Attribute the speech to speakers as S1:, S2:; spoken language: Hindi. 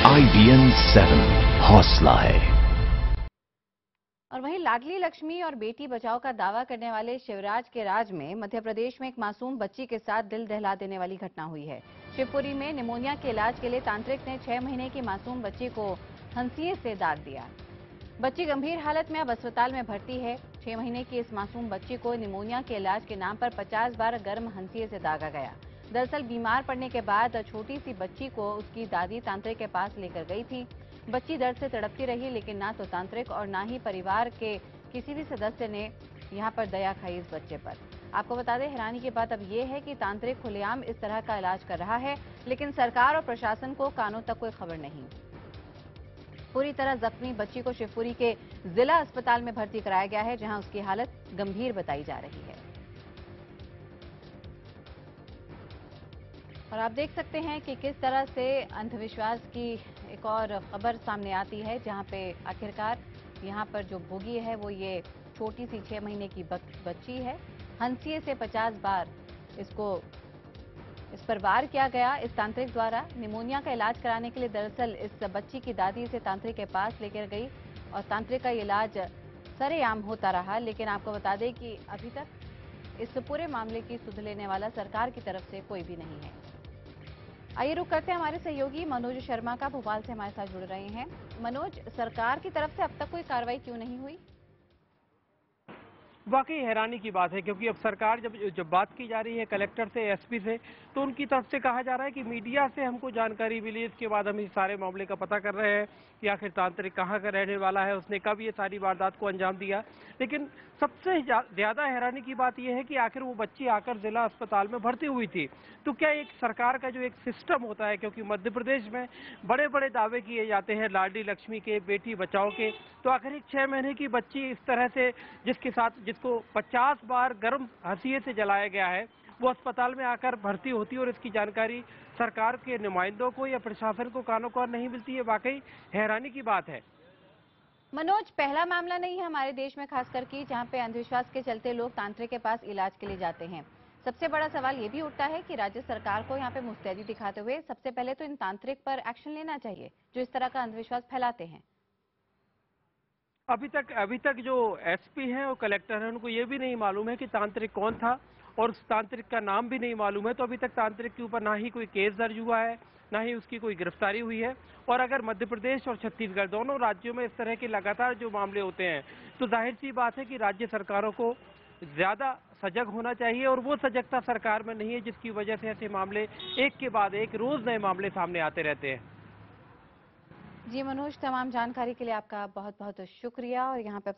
S1: IBN 7 हौसला है।
S2: और वहीं लाडली लक्ष्मी और बेटी बचाओ का दावा करने वाले शिवराज के राज में मध्य प्रदेश में एक मासूम बच्ची के साथ दिल दहला देने वाली घटना हुई है। शिवपुरी में निमोनिया के इलाज के लिए तांत्रिक ने 6 महीने की मासूम बच्ची को हंसिए से दाग दिया। बच्ची गंभीर हालत में अब अस्पताल में भर्ती है। 6 महीने की इस मासूम बच्ची को निमोनिया के इलाज के नाम पर 50 बार गर्म हंसिए से दागा गया। दरअसल बीमार पड़ने के बाद छोटी सी बच्ची को उसकी दादी तांत्रिक के पास लेकर गई थी। बच्ची दर्द से तड़पती रही, लेकिन ना तो तांत्रिक और ना ही परिवार के किसी भी सदस्य ने यहां पर दया खाई इस बच्चे पर। आपको बता दें, हैरानी की बात अब यह है कि तांत्रिक खुलेआम इस तरह का इलाज कर रहा है, लेकिन सरकार और प्रशासन को कानों तक कोई खबर नहीं। पूरी तरह जख्मी बच्ची को शिवपुरी के जिला अस्पताल में भर्ती कराया गया है, जहां उसकी हालत गंभीर बताई जा रही है। और आप देख सकते हैं कि किस तरह से अंधविश्वास की एक और खबर सामने आती है, जहां पे आखिरकार यहां पर जो भोगी है वो ये छोटी सी 6 महीने की बच्ची है। हंसिए से 50 बार इस पर वार किया गया इस तांत्रिक द्वारा। निमोनिया का इलाज कराने के लिए दरअसल इस बच्ची की दादी इसे तांत्रिक के पास लेकर गई और तांत्रिक का इलाज सरेआम होता रहा। लेकिन आपको बता दें कि अभी तक इस पूरे मामले की सुध लेने वाला सरकार की तरफ से कोई भी नहीं है। आइए रुक करते हैं हमारे सहयोगी मनोज शर्मा का, भोपाल से हमारे साथ जुड़ रहे हैं। मनोज, सरकार की तरफ से अब तक कोई कार्रवाई क्यों नहीं हुई?
S3: वाकई हैरानी की बात है, क्योंकि अब सरकार जब बात की जा रही है कलेक्टर से, एसपी से, तो उनकी तरफ से कहा जा रहा है कि मीडिया से हमको जानकारी मिली, इसके बाद हम इस सारे मामले का पता कर रहे हैं कि आखिर तांत्रिक कहाँ का रहने वाला है, उसने कब ये सारी वारदात को अंजाम दिया। लेकिन सबसे ज्यादा हैरानी की बात यह है कि आखिर वो बच्ची आकर जिला अस्पताल में भर्ती हुई थी। तो क्या एक सरकार का जो एक सिस्टम होता है, क्योंकि मध्य प्रदेश में बड़े बड़े दावे किए जाते हैं लाडली लक्ष्मी के, बेटी बचाओ के, तो आखिर एक 6 महीने की बच्ची इस तरह से जिसको 50 बार गर्म हंसिए से जलाया गया है, वो अस्पताल में आकर भर्ती होती है और इसकी जानकारी सरकार के नुमाइंदों को या प्रशासन को कानों कान नहीं मिलती है। वाकई हैरानी की बात है।
S2: मनोज, पहला मामला नहीं है हमारे देश में खास करके जहां पे अंधविश्वास के चलते लोग तांत्रिक के पास इलाज के लिए जाते हैं। सबसे बड़ा सवाल ये भी उठता है कि राज्य सरकार को यहाँ पे मुस्तैदी दिखाते हुए सबसे पहले तो इन तांत्रिक पर एक्शन लेना चाहिए जो इस तरह का अंधविश्वास फैलाते हैं।
S3: अभी तक जो एसपी हैं और कलेक्टर हैं, उनको ये भी नहीं मालूम है कि तांत्रिक कौन था, और उस तांत्रिक का नाम भी नहीं मालूम है। तो अभी तक तांत्रिक के ऊपर ना ही कोई केस दर्ज हुआ है, ना ही उसकी कोई गिरफ्तारी हुई है। और अगर मध्य प्रदेश और छत्तीसगढ़ दोनों राज्यों में इस तरह के लगातार जो मामले होते हैं, तो जाहिर सी बात है कि राज्य सरकारों को ज्यादा सजग होना चाहिए, और वो सजगता सरकार में नहीं है, जिसकी वजह से ऐसे मामले एक के बाद एक रोज नए मामले सामने आते रहते हैं।
S2: जी मनोज, तमाम जानकारी के लिए आपका बहुत बहुत शुक्रिया। और यहाँ पे